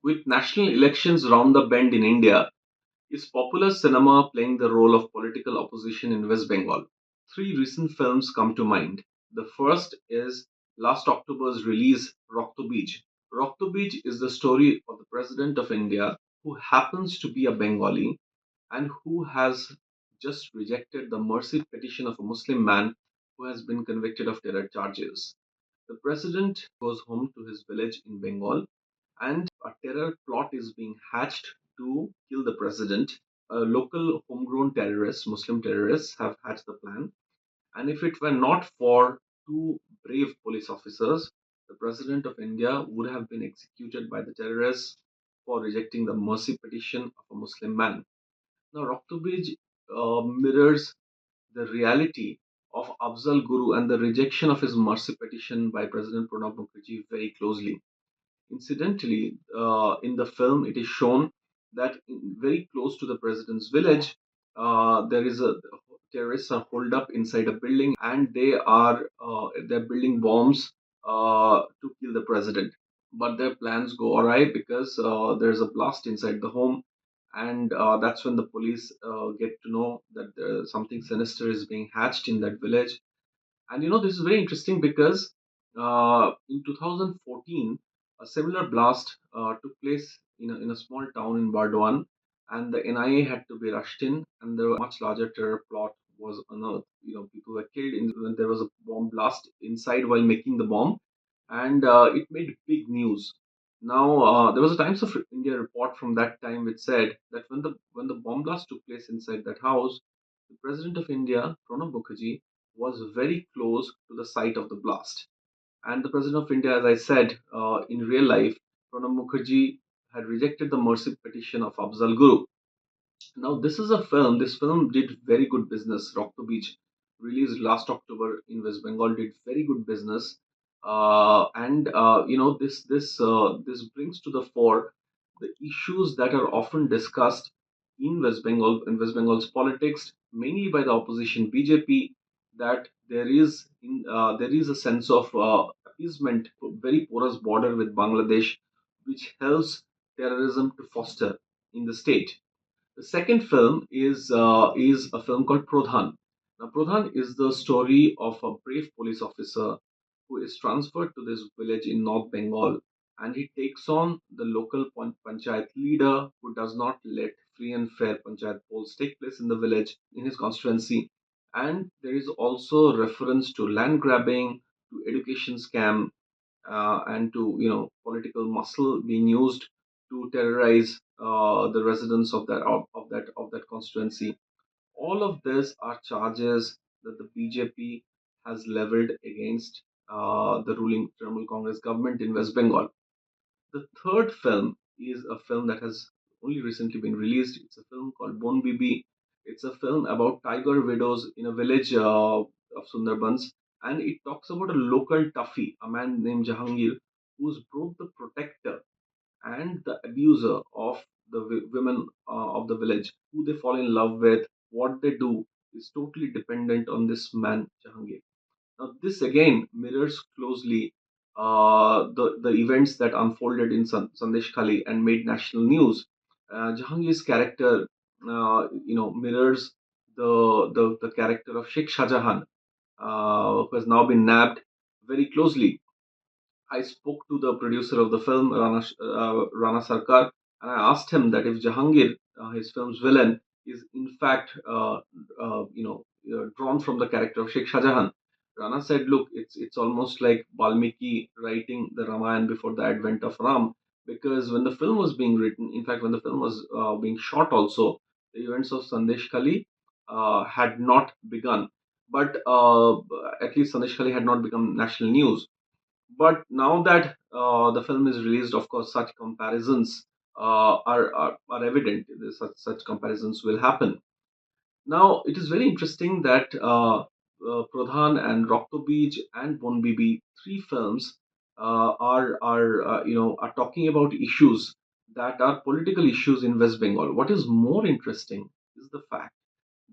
With national elections round the bend in India, is popular cinema playing the role of political opposition in West Bengal? Three recent films come to mind. The first is last October's release, Rokto Beach. Rokto Beach is the story of the President of India who happens to be a Bengali and who has just rejected the mercy petition of a Muslim man who has been convicted of terror charges. The president goes home to his village in Bengal and a terror plot is being hatched to kill the president. Local homegrown terrorists, Muslim terrorists, have hatched the plan. And if it were not for two brave police officers, the president of India would have been executed by the terrorists for rejecting the mercy petition of a Muslim man. Now, Roktubij mirrors the reality of Afzal Guru and the rejection of his mercy petition by President Pranab Mukherjee very closely. Incidentally, in the film, it is shown that very close to the president's village, there is a terrorists are holed up inside a building, and they're building bombs to kill the president. But their plans go awry because there's a blast inside the home, and that's when the police get to know that something sinister is being hatched in that village. And this is very interesting because in 2014, a similar blast took place in a small town in Bardwan, and the NIA had to be rushed in, and the much larger terror plot was unearthed. People were killed when there was a bomb blast inside while making the bomb, and it made big news. Now, there was a Times of India report from that time which said that when the bomb blast took place inside that house, the President of India, Pranab Mukherjee, was very close to the site of the blast. And the President of India, as I said, in real life, Pranab Mukherjee had rejected the mercy petition of Afzal Guru. Now, this is a film. This film did very good business. Rock the Beach, released last October in West Bengal, did very good business. And this brings to the fore the issues that are often discussed in West Bengal's politics, mainly by the opposition BJP. That there is a sense of appeasement, very porous border with Bangladesh, which helps terrorism to foster in the state. The second film is a film called Prodhan. Now, Prodhan is the story of a brave police officer who is transferred to this village in North Bengal, and he takes on the local panchayat leader who does not let free and fair panchayat polls take place in the village in his constituency. And there is also reference to land grabbing, to education scam, and to political muscle being used to terrorize the residents of that constituency. All of this are charges that the BJP has leveled against the ruling Trinamool Congress government in West Bengal. The third film is a film that has only recently been released. It's a film called Bon Bibi. It's a film about tiger widows in a village of Sundarbans, and it talks about a local toughie, a man named Jahangir, who's both the protector and the abuser of the women of the village, who they fall in love with. What they do is totally dependent on this man, Jahangir. Now, this again mirrors closely the events that unfolded in Sandesh Khali and made national news. Jahangir's character, mirrors the character of Sheikh Shah Jahan, who has now been nabbed very closely. I spoke to the producer of the film, Rana Sarkar, and I asked him that if Jahangir, his film's villain, is in fact, drawn from the character of Sheikh Shah Jahan. Rana said, "Look, it's almost like Valmiki writing the Ramayana before the advent of Ram, because when the film was being written, in fact, when the film was being shot, also the events of Sandesh Kali had not begun, but at least Sandesh Kali had not become national news." But now that the film is released, of course, such comparisons are evident. Such comparisons will happen. Now, it is very interesting that Pradhan and Rokto Beach and Bon Bibi, three films, are talking about issues that are political issues in West Bengal. What is more interesting is the fact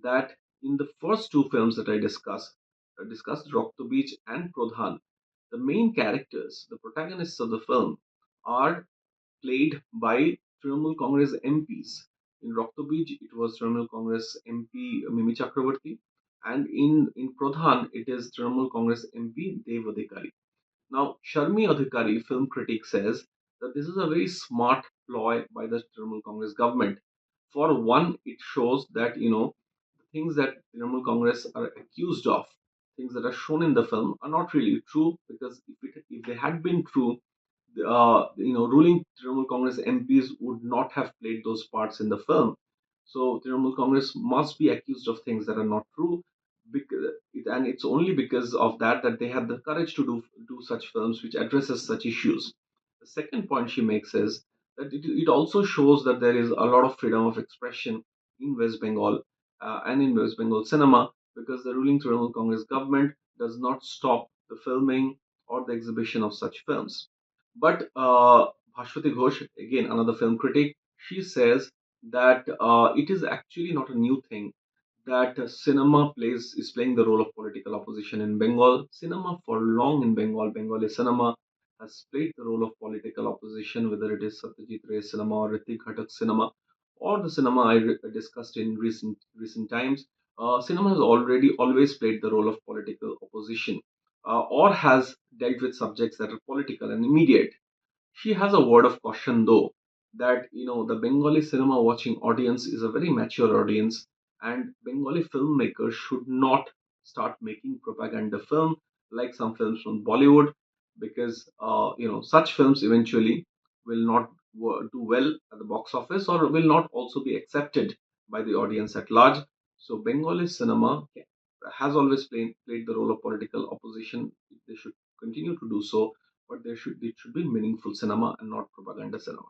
that in the first two films that I discussed Rokto Beach and Pradhan, the main characters, the protagonists of the film, are played by Trinamool Congress MPs. In Roktobij, it was Trinamool Congress MP Mimi Chakraborty, and in Pradhan, it is Trinamool Congress MP Dev Adhikari. Now, Sharmi Adhikari, film critic, says that this is a very smart ploy by the Trinamool Congress government. For one, it shows that the things that Trinamool Congress are accused of, things that are shown in the film, are not really true, because if they had been true, ruling Trinamool Congress MPs would not have played those parts in the film. So Trinamool Congress must be accused of things that are not true, and it's only because of that they have the courage to do such films which addresses such issues. The second point she makes is that it also shows that there is a lot of freedom of expression in West Bengal, and in West Bengal cinema, because the ruling Trinamool Congress government does not stop the filming or the exhibition of such films. But Bhashwati Ghosh, again another film critic, she says that it is actually not a new thing that cinema is playing the role of political opposition in Bengal. Cinema for long in Bengal, Bengali cinema has played the role of political opposition, whether it is Satyajit Ray's cinema or Ritik Ghatak's cinema, or the cinema discussed in recent times. Cinema has already always played the role of political opposition, or has dealt with subjects that are political and immediate. She has a word of caution, though, that the Bengali cinema watching audience is a very mature audience, and Bengali filmmakers should not start making propaganda film like some films from Bollywood, because such films eventually will not do well at the box office, or will not also be accepted by the audience at large. So Bengali cinema has always played the role of political opposition. They should continue to do so, but it should be meaningful cinema and not propaganda cinema.